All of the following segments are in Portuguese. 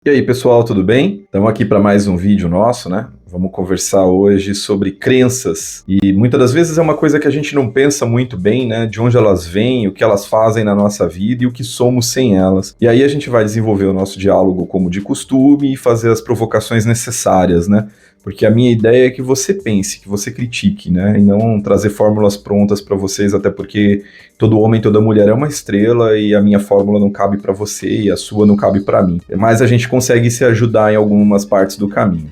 E aí, pessoal, tudo bem? Estamos aqui para mais um vídeo nosso, né? Vamos conversar hoje sobre crenças. E muitas das vezes é uma coisa que a gente não pensa muito bem, né? De onde elas vêm, o que elas fazem na nossa vida e o que somos sem elas. E aí a gente vai desenvolver o nosso diálogo como de costume e fazer as provocações necessárias, né? Porque a minha ideia é que você pense, que você critique, né? E não trazer fórmulas prontas para vocês, até porque todo homem, toda mulher é uma estrela e a minha fórmula não cabe para você e a sua não cabe para mim. Mas a gente consegue se ajudar em algumas partes do caminho.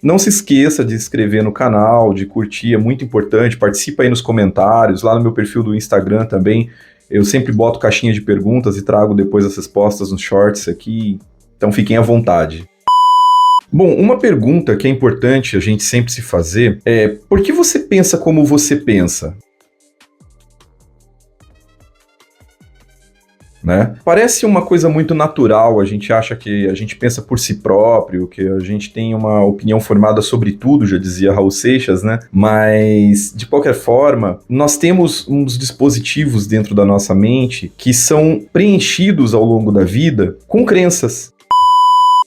Não se esqueça de se inscrever no canal, de curtir, é muito importante. Participa aí nos comentários, lá no meu perfil do Instagram também. Eu sempre boto caixinha de perguntas e trago depois as respostas nos shorts aqui. Então fiquem à vontade. Bom, uma pergunta que é importante a gente sempre se fazer é: por que você pensa como você pensa? Né? Parece uma coisa muito natural, a gente acha que a gente pensa por si próprio, que a gente tem uma opinião formada sobre tudo, já dizia Raul Seixas, né? Mas, de qualquer forma, nós temos uns dispositivos dentro da nossa mente que são preenchidos ao longo da vida com crenças.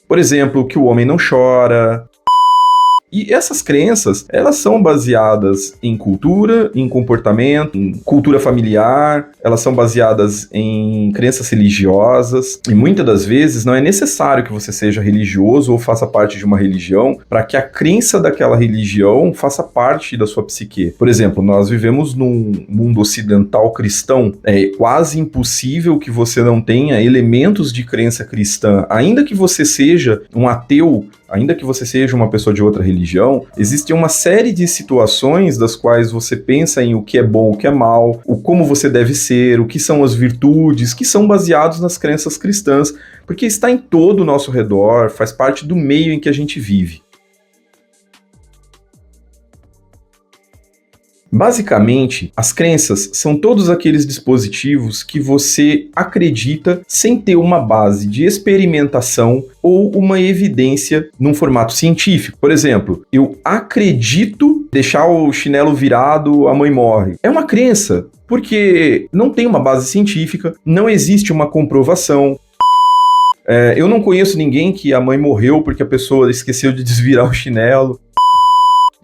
Por exemplo, que o homem não chora. E essas crenças, elas são baseadas em cultura, em comportamento, em cultura familiar, elas são baseadas em crenças religiosas, e muitas das vezes não é necessário que você seja religioso ou faça parte de uma religião para que a crença daquela religião faça parte da sua psique. Por exemplo, nós vivemos num mundo ocidental cristão, é quase impossível que você não tenha elementos de crença cristã, ainda que você seja um ateu, ainda que você seja uma pessoa de outra religião, existe uma série de situações das quais você pensa em o que é bom, o que é mal, o como você deve ser, o que são as virtudes, que são baseados nas crenças cristãs, porque está em todo o nosso redor, faz parte do meio em que a gente vive. Basicamente, as crenças são todos aqueles dispositivos que você acredita sem ter uma base de experimentação ou uma evidência num formato científico. Por exemplo, eu acredito deixar o chinelo virado, a mãe morre. É uma crença, porque não tem uma base científica, não existe uma comprovação. Eu não conheço ninguém que a mãe morreu porque a pessoa esqueceu de desvirar o chinelo.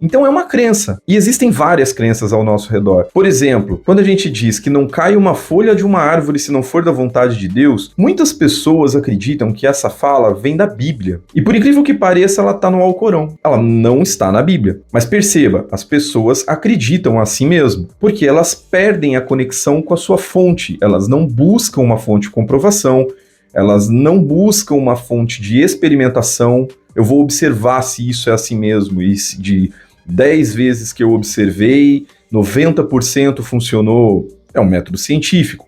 Então é uma crença, e existem várias crenças ao nosso redor. Por exemplo, quando a gente diz que não cai uma folha de uma árvore se não for da vontade de Deus, muitas pessoas acreditam que essa fala vem da Bíblia. E por incrível que pareça, ela está no Alcorão. Ela não está na Bíblia. Mas perceba, as pessoas acreditam assim mesmo, porque elas perdem a conexão com a sua fonte, elas não buscam uma fonte de comprovação, elas não buscam uma fonte de experimentação. Eu vou observar se isso é assim mesmo, e se de 10 vezes que eu observei, 90% funcionou. É um método científico.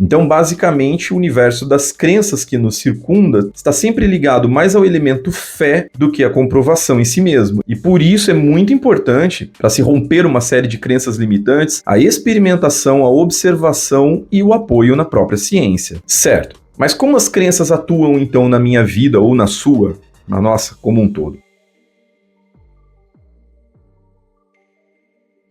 Então, basicamente, o universo das crenças que nos circunda está sempre ligado mais ao elemento fé do que a comprovação em si mesmo. E por isso é muito importante, para se romper uma série de crenças limitantes, a experimentação, a observação e o apoio na própria ciência. Certo. Mas como as crenças atuam, então, na minha vida ou na sua, na nossa, como um todo?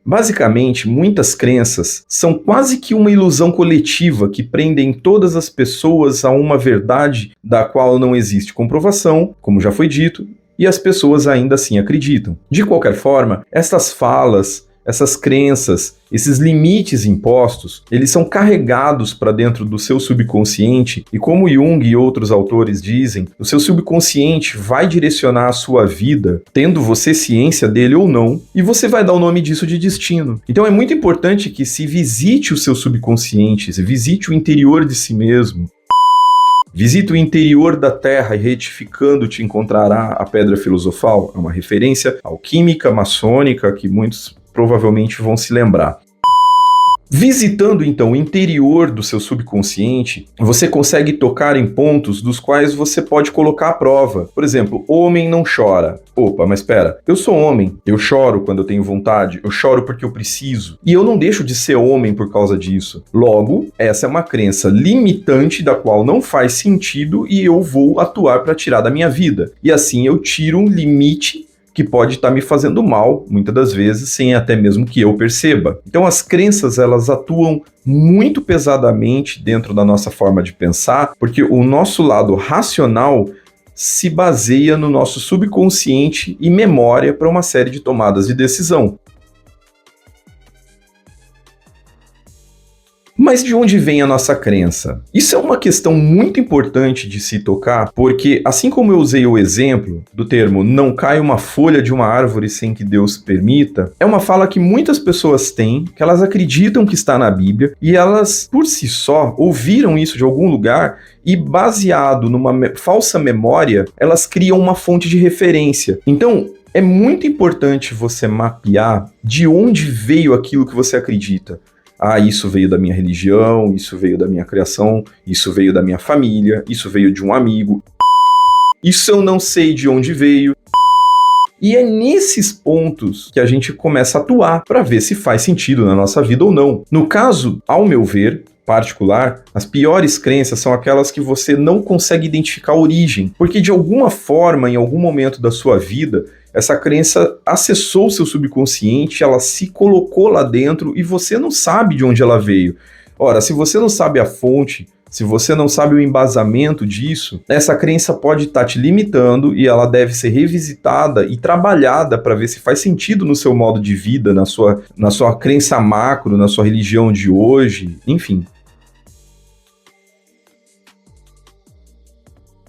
Basicamente, muitas crenças são quase que uma ilusão coletiva que prendem todas as pessoas a uma verdade da qual não existe comprovação, como já foi dito, e as pessoas ainda assim acreditam. De qualquer forma, essas falas, essas crenças, esses limites impostos, eles são carregados para dentro do seu subconsciente e, como Jung e outros autores dizem, o seu subconsciente vai direcionar a sua vida, tendo você ciência dele ou não, e você vai dar o nome disso de destino. Então é muito importante que se visite o seu subconsciente, se visite o interior de si mesmo. Visita o interior da Terra e retificando te encontrará a pedra filosofal. É uma referência alquímica, maçônica, que muitos provavelmente vão se lembrar. Visitando então o interior do seu subconsciente, você consegue tocar em pontos dos quais você pode colocar à prova. Por exemplo, homem não chora. Opa, mas espera, eu sou homem, eu choro quando eu tenho vontade, eu choro porque eu preciso, e eu não deixo de ser homem por causa disso. Logo, essa é uma crença limitante da qual não faz sentido e eu vou atuar para tirar da minha vida. E assim eu tiro um limite que pode estar me fazendo mal, muitas das vezes, sem até mesmo que eu perceba. Então as crenças, elas atuam muito pesadamente dentro da nossa forma de pensar, porque o nosso lado racional se baseia no nosso subconsciente e memória para uma série de tomadas de decisão. Mas de onde vem a nossa crença? Isso é uma questão muito importante de se tocar, porque assim como eu usei o exemplo do termo "não cai uma folha de uma árvore sem que Deus permita", é uma fala que muitas pessoas têm, que elas acreditam que está na Bíblia, e elas, por si só, ouviram isso de algum lugar e, baseado numa falsa memória, elas criam uma fonte de referência. Então, é muito importante você mapear de onde veio aquilo que você acredita. Ah, isso veio da minha religião, isso veio da minha criação, isso veio da minha família, isso veio de um amigo. Isso eu não sei de onde veio. E é nesses pontos que a gente começa a atuar para ver se faz sentido na nossa vida ou não. No caso, ao meu ver particular, as piores crenças são aquelas que você não consegue identificar a origem, porque de alguma forma, em algum momento da sua vida, essa crença acessou o seu subconsciente, ela se colocou lá dentro e você não sabe de onde ela veio. Ora, se você não sabe a fonte, se você não sabe o embasamento disso, essa crença pode estar te limitando e ela deve ser revisitada e trabalhada para ver se faz sentido no seu modo de vida, na sua crença macro, na sua religião de hoje, enfim.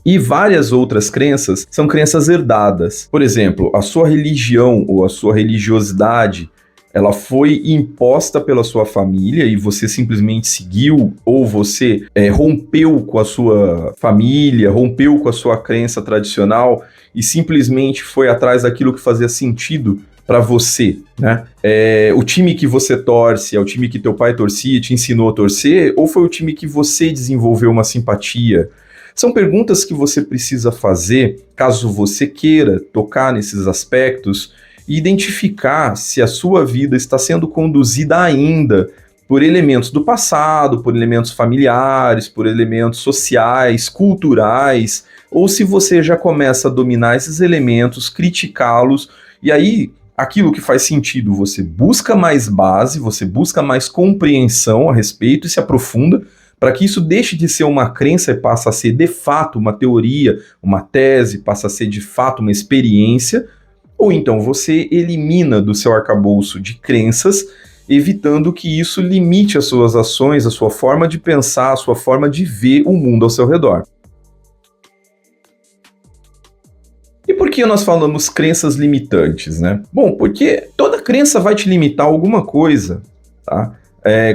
E várias outras crenças são crenças herdadas. Por exemplo, a sua religião ou a sua religiosidade, ela foi imposta pela sua família e você simplesmente seguiu, ou você rompeu com a sua família, rompeu com a sua crença tradicional e simplesmente foi atrás daquilo que fazia sentido para você, né? O time que você torce é o time que teu pai torcia e te ensinou a torcer, ou foi o time que você desenvolveu uma simpatia? São perguntas que você precisa fazer caso você queira tocar nesses aspectos e identificar se a sua vida está sendo conduzida ainda por elementos do passado, por elementos familiares, por elementos sociais, culturais, ou se você já começa a dominar esses elementos, criticá-los, e aí aquilo que faz sentido, você busca mais base, você busca mais compreensão a respeito e se aprofunda, para que isso deixe de ser uma crença e passe a ser de fato uma teoria, uma tese, passa a ser de fato uma experiência, ou então você elimina do seu arcabouço de crenças, evitando que isso limite as suas ações, a sua forma de pensar, a sua forma de ver o mundo ao seu redor. E por que nós falamos crenças limitantes, né? Bom, porque toda crença vai te limitar a alguma coisa, tá?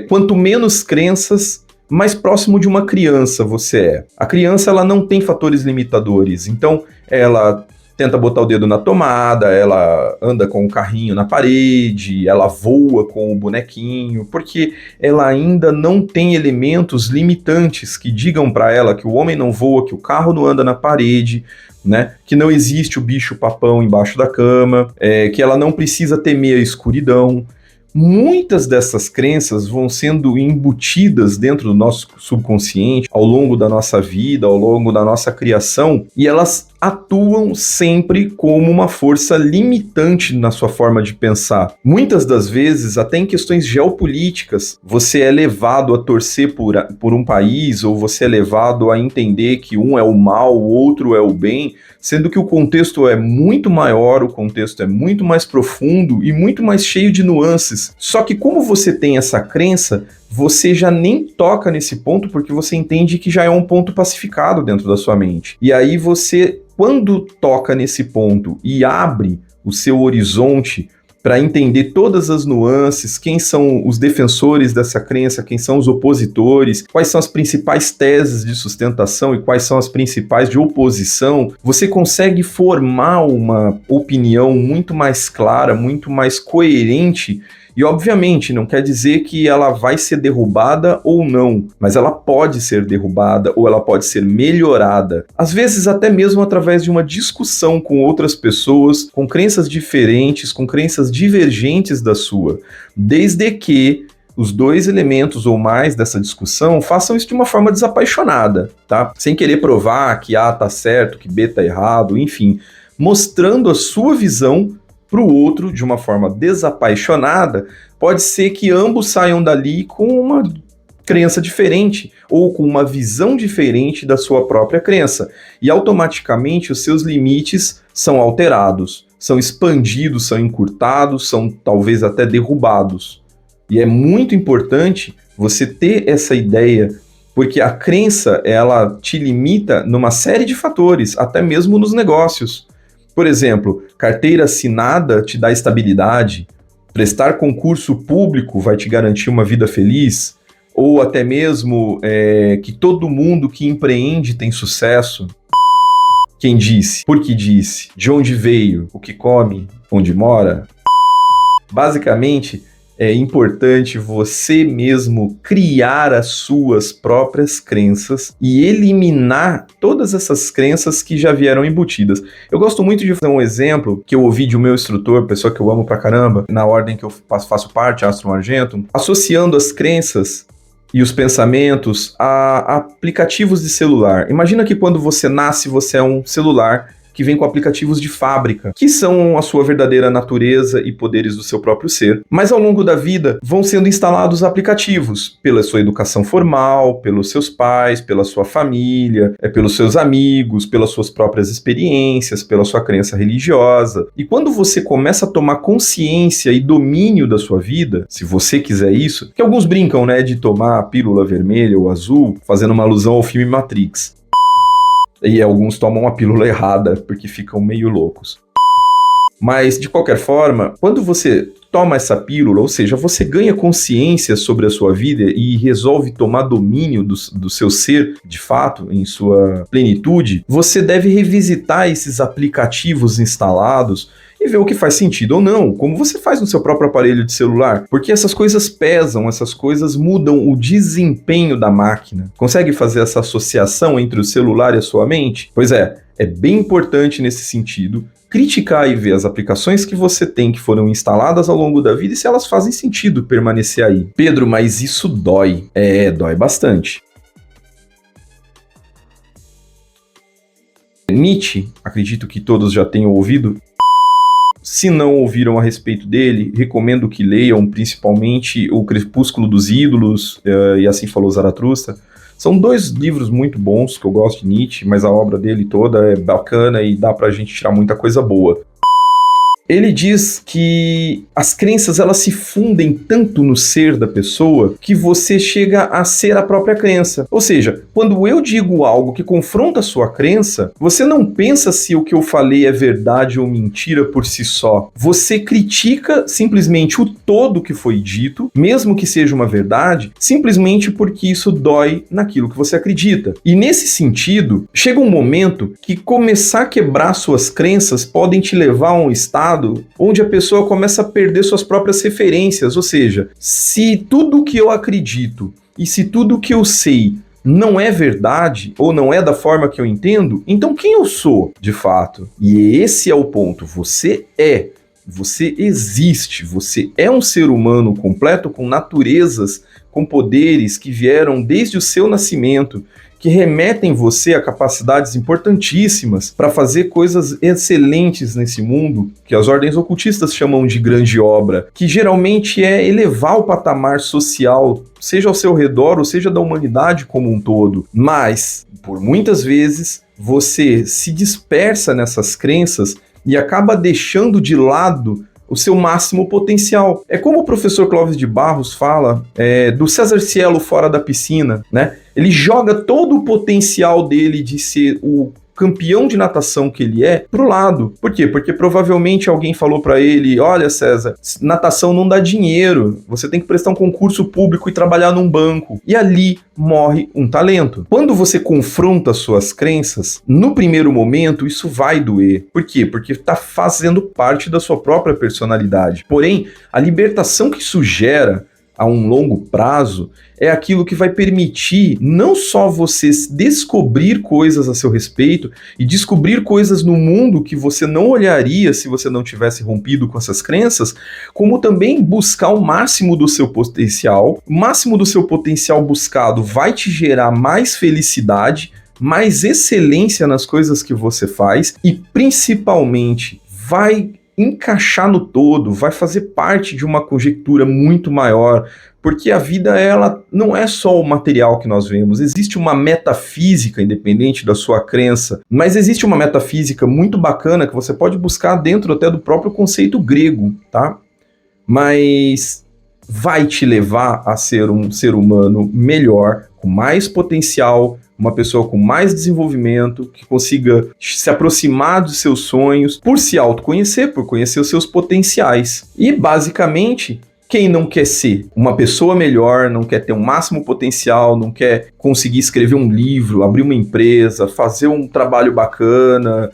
Quanto menos crenças, mais próximo de uma criança você é. A criança, ela não tem fatores limitadores, então ela tenta botar o dedo na tomada, ela anda com o carrinho na parede, ela voa com o bonequinho, porque ela ainda não tem elementos limitantes que digam para ela que o homem não voa, que o carro não anda na parede, né? Que não existe o bicho-papão embaixo da cama, que ela não precisa temer a escuridão. Muitas dessas crenças vão sendo embutidas dentro do nosso subconsciente ao longo da nossa vida, ao longo da nossa criação, e elas atuam sempre como uma força limitante na sua forma de pensar. Muitas das vezes, até em questões geopolíticas, você é levado a torcer por um país, ou você é levado a entender que um é o mal, o outro é o bem, sendo que o contexto é muito maior, o contexto é muito mais profundo e muito mais cheio de nuances. Só que como você tem essa crença, você já nem toca nesse ponto porque você entende que já é um ponto pacificado dentro da sua mente. E aí você, quando toca nesse ponto e abre o seu horizonte para entender todas as nuances, quem são os defensores dessa crença, quem são os opositores, quais são as principais teses de sustentação e quais são as principais de oposição, você consegue formar uma opinião muito mais clara, muito mais coerente. E, obviamente, não quer dizer que ela vai ser derrubada ou não, mas ela pode ser derrubada ou ela pode ser melhorada. Às vezes, até mesmo através de uma discussão com outras pessoas, com crenças diferentes, com crenças divergentes da sua, desde que os dois elementos ou mais dessa discussão façam isso de uma forma desapaixonada, tá? Sem querer provar que A tá certo, que B tá errado, enfim. mostrando a sua visão para o outro de uma forma desapaixonada, pode ser que ambos saiam dali com uma crença diferente ou com uma visão diferente da sua própria crença. E automaticamente os seus limites são alterados, são expandidos, são encurtados, são talvez até derrubados. E é muito importante você ter essa ideia, porque a crença, ela te limita numa série de fatores, até mesmo nos negócios. Por exemplo, carteira assinada te dá estabilidade, prestar concurso público vai te garantir uma vida feliz, ou até mesmo que todo mundo que empreende tem sucesso. Quem disse? Por que disse? De onde veio? O que come? Onde mora? Basicamente, é importante você mesmo criar as suas próprias crenças e eliminar todas essas crenças que já vieram embutidas. Eu gosto muito de fazer um exemplo que eu ouvi de um meu instrutor, pessoa que eu amo pra caramba, na ordem que eu faço parte, Astro Argento, associando as crenças e os pensamentos a aplicativos de celular. Imagina que quando você nasce, você é um celular que vem com aplicativos de fábrica, que são a sua verdadeira natureza e poderes do seu próprio ser. Mas ao longo da vida vão sendo instalados aplicativos pela sua educação formal, pelos seus pais, pela sua família, pelos seus amigos, pelas suas próprias experiências, pela sua crença religiosa. E quando você começa a tomar consciência e domínio da sua vida, se você quiser isso, que alguns brincam, né, de tomar a pílula vermelha ou azul, fazendo uma alusão ao filme Matrix. E alguns tomam a pílula errada, porque ficam meio loucos. Mas, de qualquer forma, quando você toma essa pílula, ou seja, você ganha consciência sobre a sua vida e resolve tomar domínio do seu ser, de fato, em sua plenitude, você deve revisitar esses aplicativos instalados e ver o que faz sentido ou não, como você faz no seu próprio aparelho de celular, porque essas coisas pesam, essas coisas mudam o desempenho da máquina. Consegue fazer essa associação entre o celular e a sua mente? Pois é bem importante nesse sentido criticar e ver as aplicações que você tem que foram instaladas ao longo da vida e se elas fazem sentido permanecer aí. Pedro, mas isso dói. Dói bastante. Nietzsche, acredito que todos já tenham ouvido. Se não ouviram a respeito dele, recomendo que leiam principalmente O Crepúsculo dos Ídolos e Assim Falou Zaratustra. São dois livros muito bons que eu gosto de Nietzsche, mas a obra dele toda é bacana e dá pra gente tirar muita coisa boa. Ele diz que as crenças elas se fundem tanto no ser da pessoa que você chega a ser a própria crença. Ou seja, quando eu digo algo que confronta a sua crença, você não pensa se o que eu falei é verdade ou mentira por si só. Você critica simplesmente o todo que foi dito, mesmo que seja uma verdade, simplesmente porque isso dói naquilo que você acredita. E nesse sentido, chega um momento que começar a quebrar suas crenças podem te levar a um estado onde a pessoa começa a perder suas próprias referências, ou seja, se tudo que eu acredito e se tudo que eu sei não é verdade ou não é da forma que eu entendo, então quem eu sou, de fato? E esse é o ponto, você existe, você é um ser humano completo com naturezas, com poderes que vieram desde o seu nascimento, que remetem você a capacidades importantíssimas para fazer coisas excelentes nesse mundo, que as ordens ocultistas chamam de grande obra, que geralmente é elevar o patamar social, seja ao seu redor ou seja da humanidade como um todo. Mas, por muitas vezes, você se dispersa nessas crenças e acaba deixando de lado o seu máximo potencial. É como o professor Clóvis de Barros fala do César Cielo fora da piscina, né? Ele joga todo o potencial dele de ser o campeão de natação que ele é pro lado. Por quê? Porque provavelmente alguém falou para ele, olha César, natação não dá dinheiro, você tem que prestar um concurso público e trabalhar num banco. E ali morre um talento. Quando você confronta suas crenças, no primeiro momento isso vai doer. Por quê? Porque está fazendo parte da sua própria personalidade. Porém, a libertação que isso gera a um longo prazo é aquilo que vai permitir não só você descobrir coisas a seu respeito e descobrir coisas no mundo que você não olharia se você não tivesse rompido com essas crenças, como também buscar o máximo do seu potencial. O máximo do seu potencial buscado vai te gerar mais felicidade, mais excelência nas coisas que você faz e, principalmente, vai encaixar no todo, vai fazer parte de uma conjectura muito maior, porque a vida, ela não é só o material que nós vemos, existe uma metafísica, independente da sua crença, mas existe uma metafísica muito bacana que você pode buscar dentro até do próprio conceito grego, tá? Mas vai te levar a ser um ser humano melhor, com mais potencial, uma pessoa com mais desenvolvimento, que consiga se aproximar dos seus sonhos, por se autoconhecer, por conhecer os seus potenciais. E, basicamente, quem não quer ser uma pessoa melhor, não quer ter um máximo potencial, não quer conseguir escrever um livro, abrir uma empresa, fazer um trabalho bacana,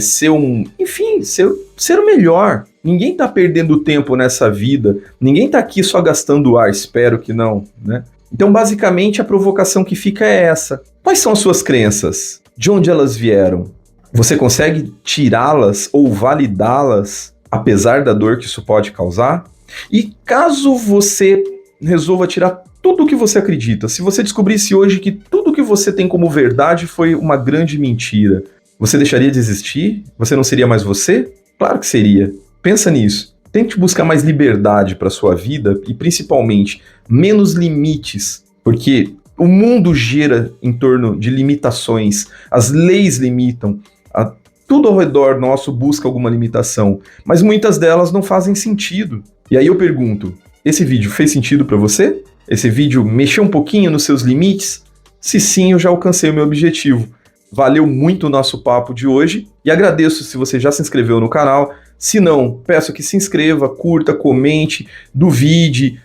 ser o melhor. Ninguém tá perdendo tempo nessa vida, ninguém tá aqui só gastando ar, espero que não, né? Então, basicamente, a provocação que fica é essa. Quais são as suas crenças? De onde elas vieram? Você consegue tirá-las ou validá-las, apesar da dor que isso pode causar? E caso você resolva tirar tudo o que você acredita, se você descobrisse hoje que tudo que você tem como verdade foi uma grande mentira, você deixaria de existir? Você não seria mais você? Claro que seria. Pensa nisso. Tente buscar mais liberdade para sua vida e, principalmente, menos limites, porque o mundo gira em torno de limitações, as leis limitam, tudo ao redor nosso busca alguma limitação, mas muitas delas não fazem sentido. E aí eu pergunto, esse vídeo fez sentido para você? Esse vídeo mexeu um pouquinho nos seus limites? Se sim, eu já alcancei o meu objetivo. Valeu muito o nosso papo de hoje e agradeço se você já se inscreveu no canal. Se não, peço que se inscreva, curta, comente, duvide,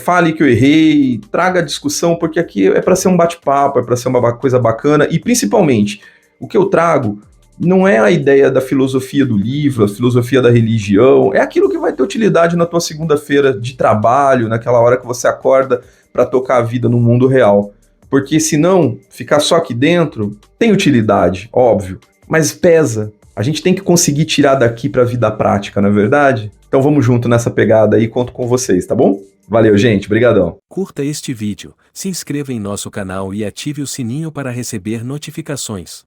fale que eu errei, traga discussão, porque aqui é para ser um bate-papo, é para ser uma coisa bacana e, principalmente, o que eu trago não é a ideia da filosofia do livro, a filosofia da religião, é aquilo que vai ter utilidade na tua segunda-feira de trabalho, naquela hora que você acorda para tocar a vida no mundo real. Porque senão, ficar só aqui dentro tem utilidade, óbvio, mas pesa. A gente tem que conseguir tirar daqui para a vida prática, não é verdade? Então vamos junto nessa pegada aí, conto com vocês, tá bom? Valeu, gente, brigadão. Curta este vídeo, se inscreva em nosso canal e ative o sininho para receber notificações.